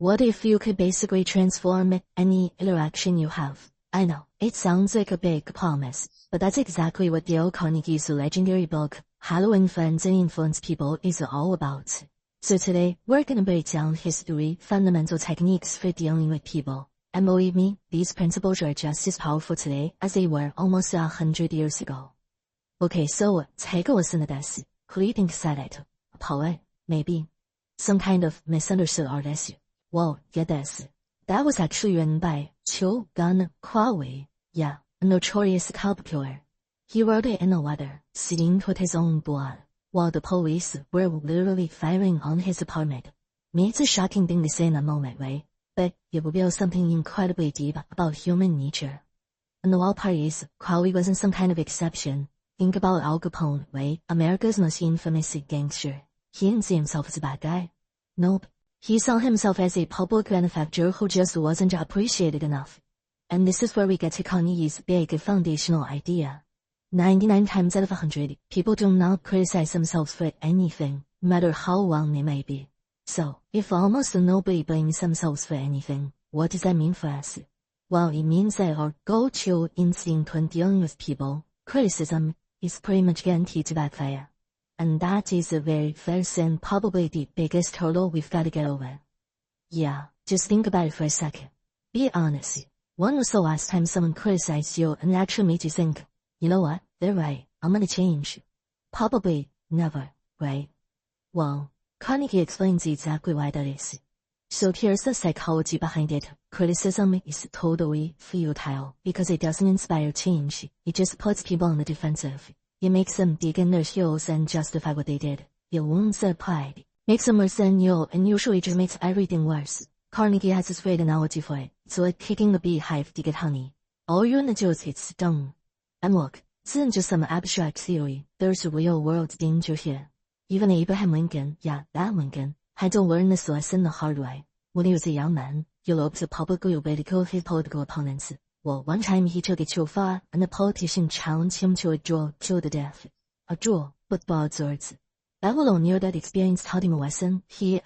What if you could basically transform any interaction you have? I know, it sounds like a big promise, but that's exactly what Dale Carnegie's legendary book, How Influence and Influence People is all about. So today, we're gonna break down his 3 fundamental techniques for dealing with people. And believe me, these principles are just as powerful today as they were almost 100 years ago. Okay, so take a listen to this. Who do you think said it? A poet? Maybe? Some kind of misunderstood artist? Well, get this. That was actually written by Chiu Gun Huawei. Yeah, a notorious cop killer. He wrote it in a letter, stained with his own blood, while the police were literally firing on his apartment. It's a shocking thing to say in a moment, right? But it reveals something incredibly deep about human nature. And the wild part is, Crowley wasn't some kind of exception. Think about Al Capone, right? America's most infamous gangster. He didn't see himself as a bad guy. Nope. He saw himself as a public benefactor who just wasn't appreciated enough. And this is where we get to Carnegie's big foundational idea. 99 times out of 100, people do not criticize themselves for anything, no matter how wrong they may be. So, if almost nobody blames themselves for anything, what does that mean for us? Well, it means that our go-to instinct when dealing with people, criticism, is pretty much guaranteed to backfire. And that is the very first and probably the biggest hurdle we've got to get over. Yeah, just think about it for a second. Be honest. When was the last time someone criticized you and actually made you think, you know what, they're right, I'm gonna change? Probably never, right? Well, Carnegie explains exactly why that is. So here's the psychology behind it. Criticism is totally futile because it doesn't inspire change. It just puts people on the defensive. It makes them dig in their heels and justify what they did. It wounds their pride, makes them worse than you, and usually just makes everything worse. Carnegie has this great analogy for it. It's like kicking the beehive to get honey. All you want to do is get stung. And look, this isn't just some abstract theory. There's a real-world danger here. Even Abraham Lincoln, yeah, that Lincoln, had to learn this lesson the hard way. When he was a young man, he loved to publicly ridicule his political opponents. Well, one time he took it too far, and the politician challenged him to a duel to the death. A duel with broadswords. That little near-death experience taught him a lesson he,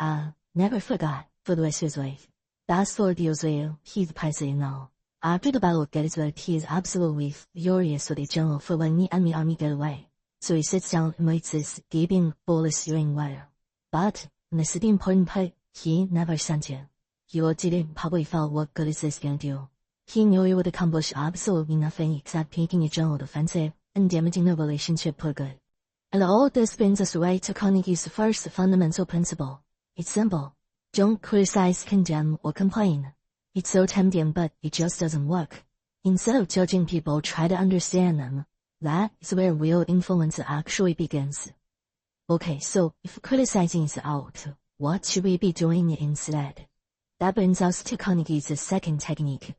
never forgot for the rest of his life. That's for the Israel, he's president now. After the Battle of Gettysburg, he is absolutely furious with the general for letting the enemy army get away. So he sits down and writes this gaping, bullet-spewing letter. But, and this is the important part, he never sent it. He looked at it and probably felt, what good is this gonna do? He knew it would accomplish absolutely nothing except making a general defensive and damaging the relationship for good. And all of this brings us right to Carnegie's first fundamental principle. It's simple. Don't criticize, condemn, or complain. It's so tempting, but it just doesn't work. Instead of judging people, try to understand them. That is where real influence actually begins. Okay, so if criticizing is out, what should we be doing instead? That brings us to Carnegie's second technique.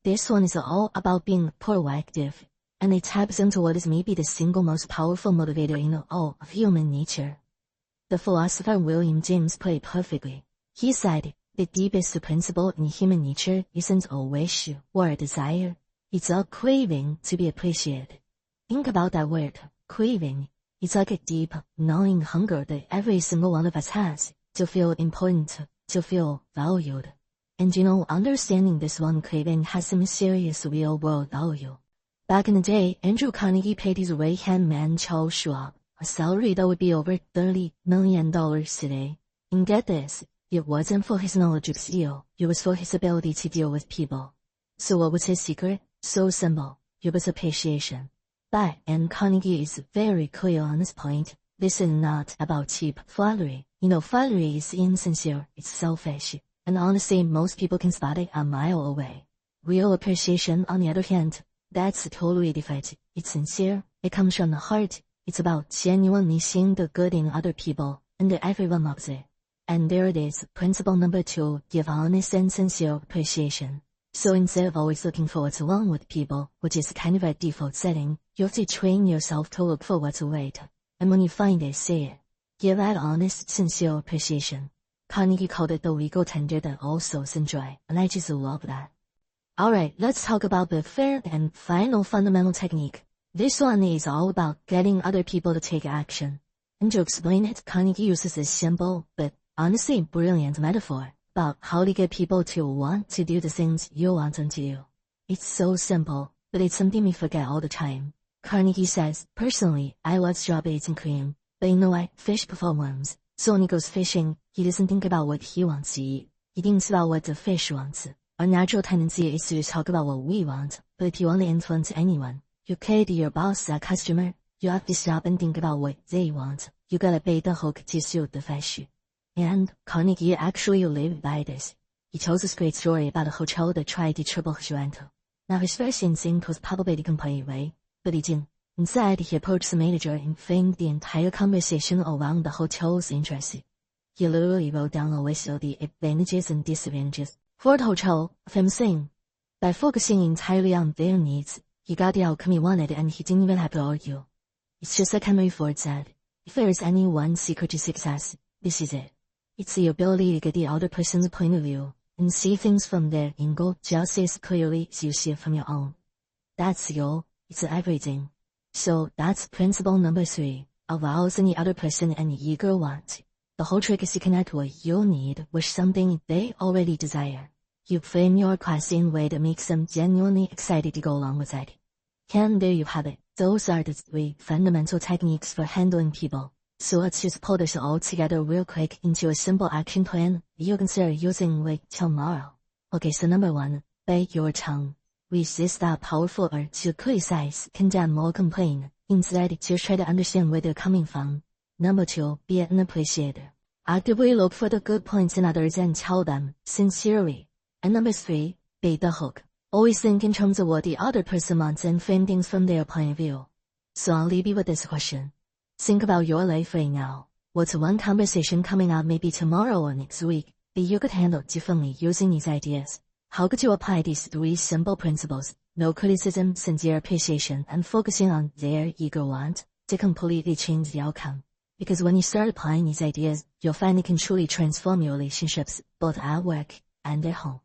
This one is all about being proactive, and it taps into what is maybe the single most powerful motivator in all of human nature. The philosopher William James put it perfectly. He said, the deepest principle in human nature isn't a wish or a desire. It's a craving to be appreciated. Think about that word, craving. It's like a deep, gnawing hunger that every single one of us has, to feel important, to feel valued. And you know, understanding this one craving has some serious real-world value. Back in the day, Andrew Carnegie paid his right-hand man Charles Schwab a salary that would be over $30 million today. And get this, it wasn't for his knowledge of steel, it was for his ability to deal with people. So what was his secret? So simple. It was appreciation. But, and Carnegie is very clear on this point, this is not about cheap flattery. You know, flattery is insincere, it's selfish. And honestly, most people can spot it a mile away. Real appreciation, on the other hand, that's totally different. It's sincere, it comes from the heart, it's about genuinely seeing the good in other people, and everyone loves it. And there it is, principle number 2, give honest and sincere appreciation. So instead of always looking for what's wrong with people, which is kind of a default setting, you have to train yourself to look for what's right. And when you find it, say it. Give that honest, sincere appreciation. Carnegie called it the legal tender that all souls enjoy, and I just love that. Alright, let's talk about the third and final fundamental technique. This one is all about getting other people to take action. And to explain it, Carnegie uses this simple, but honestly brilliant metaphor about how to get people to want to do the things you want them to do. It's so simple, but it's something we forget all the time. Carnegie says, personally, I love strawberries and cream, but you know what, fish before worms. So when he goes fishing, he doesn't think about what he wants to eat. He thinks about what the fish wants. Our natural tendency is to talk about what we want, but if you want to influence anyone, you can't your boss, a customer, you have to stop and think about what they want. You gotta bait the hook to suit the fish. And Carnegie actually lived by this. He tells this great story about a hotel that tried to triple his rent. Now his first instinct was probably to complain away, but he didn't. Instead, he approached the manager and framed the entire conversation around the hotel's interests. He literally wrote down a list of the advantages and disadvantages for the hotel of him saying, by focusing entirely on their needs, he got the outcome he wanted and he didn't even have to argue. It's just like Henry Ford said, if there is any one secret to success, this is it. It's the ability to get the other person's point of view and see things from their angle just as clearly as you see it from your own. That's skill. It's everything. So that's principle number 3, arousing the other person and eager want. The whole trick is to connect what you need with something they already desire. You frame your request in a way that makes them genuinely excited to go along with it. And there you have it. Those are the 3 fundamental techniques for handling people. So let's just pull this all together real quick into a simple action plan you consider using like tomorrow. Okay, so number 1, bite your tongue. Resist that powerful urge to criticize, condemn, or complain. Instead, just try to understand where they're coming from. Number 2, be an appreciator. Actively look for the good points in others and tell them, sincerely. And number 3, bait the hook. Always think in terms of what the other person wants and frame things from their point of view. So I'll leave you with this question. Think about your life right now. What's one conversation coming up maybe tomorrow or next week that you could handle differently using these ideas? How could you apply these 3 simple principles, no criticism, sincere appreciation, and focusing on their eager want, to completely change the outcome? Because when you start applying these ideas, you'll find it can truly transform your relationships, both at work and at home.